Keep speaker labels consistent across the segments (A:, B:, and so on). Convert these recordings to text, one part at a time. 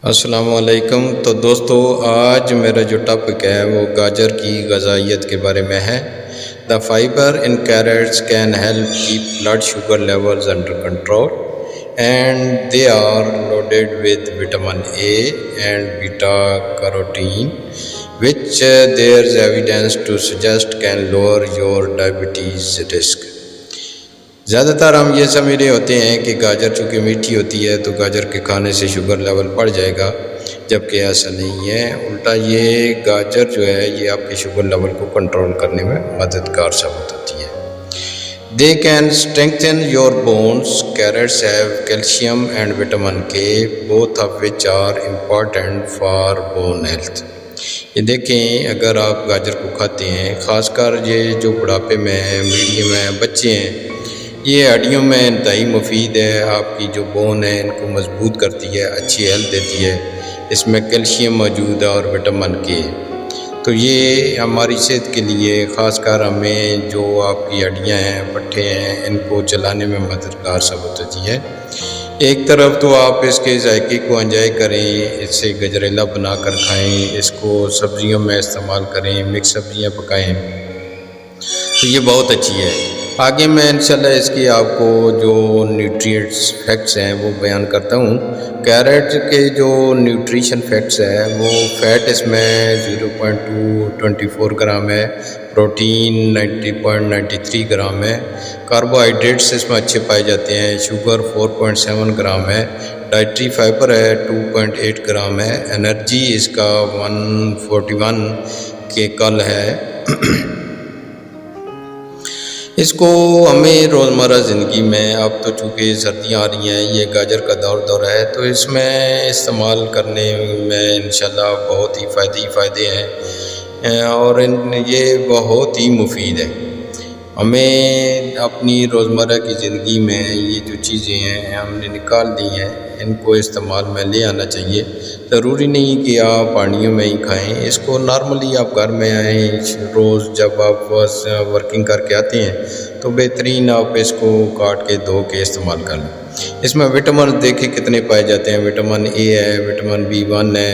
A: السلام علیکم۔ تو دوستو، آج میرا جو ٹاپک ہے وہ گاجر کی غذائیت کے بارے میں ہے۔ The fibre in carrots can help keep blood sugar levels under control and they are loaded with vitamin A and beta carotene which there is evidence to suggest can lower your diabetes risk۔ زیادہ تر ہم یہ سمجھ رہے ہوتے ہیں کہ گاجر چونکہ میٹھی ہوتی ہے تو گاجر کے کھانے سے شوگر لیول بڑھ جائے گا، جبکہ ایسا نہیں ہے۔ الٹا یہ گاجر جو ہے یہ آپ کے شوگر لیول کو کنٹرول کرنے میں مددگار ثابت ہوتی ہے۔ They can strengthen your bones۔ Carrots have calcium and vitamin K, both of which are important for bone health۔ یہ دیکھیں، اگر آپ گاجر کو کھاتے ہیں، خاص کر یہ جو بڑھاپے میں ہیں، میڈیم ہیں، بچے ہیں، یہ ہڈیوں میں انتہائی مفید ہے۔ آپ کی جو بون ہے ان کو مضبوط کرتی ہے، اچھی ہیلتھ دیتی ہے۔ اس میں کیلشیم موجود ہے اور وٹامن کے، تو یہ ہماری صحت کے لیے، خاص کر ہمیں جو آپ کی ہڈیاں ہیں، پٹھے ہیں، ان کو چلانے میں مددگار ثابت ہوتی ہے۔ ایک طرف تو آپ اس کے ذائقے کو انجوائے کریں، اس سے گجریلا بنا کر کھائیں، اس کو سبزیوں میں استعمال کریں، مکس سبزیاں پکائیں، تو یہ بہت اچھی ہے۔ آگے میں انشاءاللہ اس کی آپ کو جو نیوٹریٹس فیکٹس ہیں وہ بیان کرتا ہوں۔ کیرٹ کے جو نیوٹریشن فیکٹس ہے وہ فیٹ اس میں 0.224 گرام ہے، پروٹین 90.93 گرام ہے، کاربوہائیڈریٹس اس میں اچھے پائے جاتے ہیں، شوگر 4.7 گرام ہے، ڈائٹری فائبر ہے 2.8 گرام ہے، انرجی اس کا 141 کے کل ہے۔ اس کو ہمیں روزمرہ زندگی میں، اب تو چونکہ سردیاں آ رہی ہیں، یہ گاجر کا دور ہے، تو اس میں استعمال کرنے میں انشاءاللہ بہت ہی فائدے ہیں اور یہ بہت ہی مفید ہے۔ ہمیں اپنی روزمرہ کی زندگی میں یہ جو چیزیں ہیں ہم نے نکال دی ہیں، ان کو استعمال میں لے آنا چاہیے۔ ضروری نہیں کہ آپ پانیوں میں ہی کھائیں، اس کو نارملی آپ گھر میں آئیں، روز جب آپ ورکنگ کر کے آتے ہیں تو بہترین آپ اس کو کاٹ کے دھو کے استعمال کر لیں۔ اس میں وٹامن دیکھیں کتنے پائے جاتے ہیں۔ وٹامن اے ہے، وٹامن B1 ہے،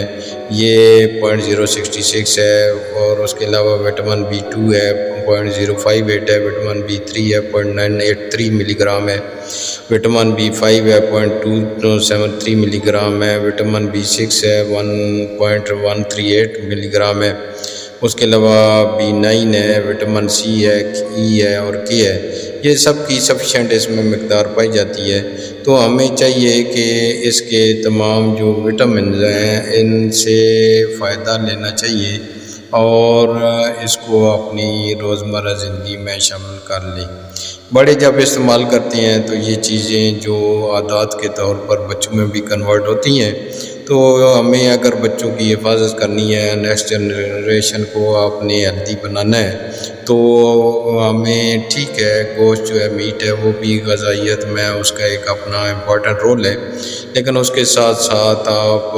A: یہ 0.066 ہے، اور اس کے علاوہ وٹامن B2 ہے 0.058 ہے، وٹامن B3 ہے 0.983 ملی گرام ہے، وٹامن B5 ہے 0.273 ملی گرام ہے، وٹامن B6 ہے 1.138 ملی گرام ہے، اس کے علاوہ B9 ہے، وٹامن C ہے، E ہے اور K ہے۔ یہ سب کی سفیشینٹ اس میں مقدار پائی جاتی ہے، تو ہمیں چاہیے کہ اس کے تمام جو وٹامنز ہیں ان سے فائدہ لینا چاہیے اور اس کو اپنی روزمرہ زندگی میں شامل کر لیں۔ بڑے جب استعمال کرتے ہیں تو یہ چیزیں جو عادات کے طور پر بچوں میں بھی کنورٹ ہوتی ہیں، تو ہمیں اگر بچوں کی حفاظت کرنی ہے، نیکسٹ جنریشن کو آپ نے ہیلدی بنانا ہے، تو ہمیں ٹھیک ہے گوشت جو ہے، میٹ ہے، وہ بھی غذائیت میں اس کا ایک اپنا امپورٹنٹ رول ہے، لیکن اس کے ساتھ ساتھ آپ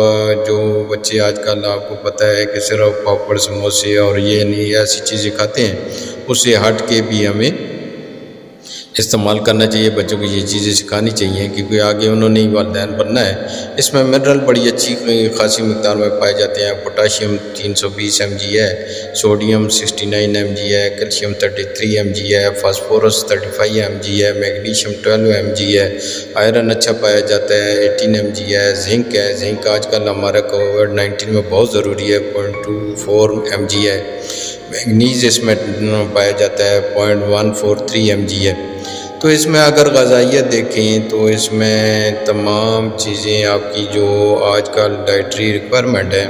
A: جو بچے آج کل آپ کو پتہ ہے کہ صرف پاپڑ، سموسے اور یہ نہیں ایسی چیزیں کھاتے ہیں، اس سے ہٹ کے بھی ہمیں استعمال کرنا چاہیے۔ بچوں کو یہ چیزیں سکھانی چاہیے کیونکہ آگے انہوں نے والدین بننا ہے۔ اس میں منرل بڑی اچھی خاصی مقدار میں پائے جاتے ہیں۔ پوٹاشیم 320 mg ہے، سوڈیم 69 mg ہے، کیلشیم 33 mg ہے، فاسفورس 35 mg ہے، میگنیشیم 12 mg ہے، آئرن اچھا پایا جاتا ہے 18 mg ہے، زنک ہے، زنک آج کل ہمارا کووڈ-19 میں بہت ضروری ہے 0.24 mg ہے، میگنیز اس میں پایا جاتا ہے 0.143 mg ہے۔ تو اس میں اگر غذائیت دیکھیں تو اس میں تمام چیزیں آپ کی جو آج کل ڈائٹری ریکوائرمنٹ ہے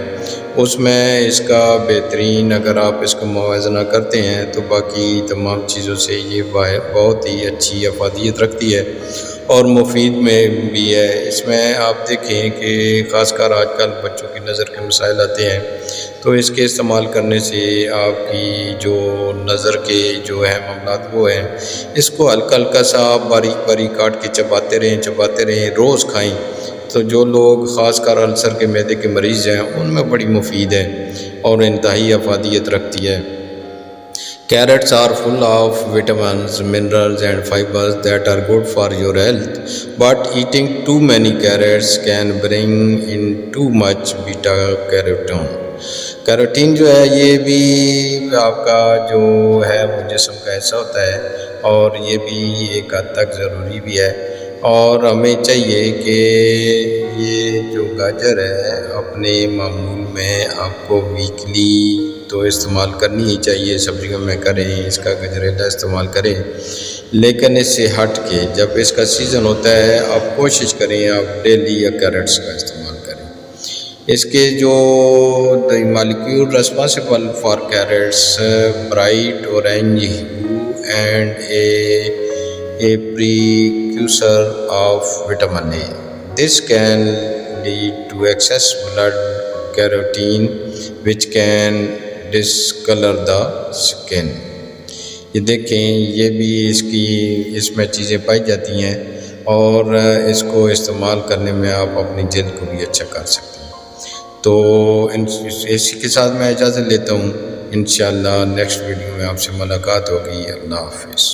A: اس میں اس کا بہترین، اگر آپ اس کو موازنہ کرتے ہیں تو باقی تمام چیزوں سے یہ بہت ہی اچھی افادیت رکھتی ہے اور مفید میں بھی ہے۔ اس میں آپ دیکھیں کہ خاص کر آج کل بچوں کی نظر کے مسائل آتے ہیں، تو اس کے استعمال کرنے سے آپ کی جو نظر کے جو ہیں معاملات وہ ہیں، اس کو ہلکا ہلکا سا آپ باریک باریک کاٹ کے چباتے رہیں، روز کھائیں، تو جو لوگ خاص کر السر کے معدے کے مریض ہیں ان میں بڑی مفید ہے اور انتہائی افادیت رکھتی ہے۔ Carrots are full of vitamins, minerals, and fibers that are good for your health. But eating too many carrots can bring in too much beta carotene. Carotene جو ہے یہ بھی آپ کا جو ہے وہ جسم کا حصہ ہوتا ہے، اور یہ بھی ایک حد تک ضروری بھی ہے. اور ہمیں چاہیے کہ یہ جو گاجر ہے اپنے معمول میں آپ کو ویکلی تو استعمال کرنی ہی چاہیے، سبزیوں میں کریں، اس کا گجریلا استعمال کریں، لیکن اس سے ہٹ کے جب اس کا سیزن ہوتا ہے آپ کوشش کریں آپ ڈیلی یا کیرٹس کا استعمال کریں. اس کے جو molecule responsible for carrots bright orange have and a precursor of vitamin A. This can lead to excess blood carotene which can discolor the skin. یہ دیکھیں یہ بھی اس میں چیزیں پائی جاتی ہیں، اور اس کو استعمال کرنے میں آپ اپنی جلد کو بھی اچھا کر سکتے ہیں. تو اسی کے ساتھ میں اجازت لیتا ہوں، انشاءاللہ نیکسٹ ویڈیو میں آپ سے ملاقات ہوگی. اللہ حافظ.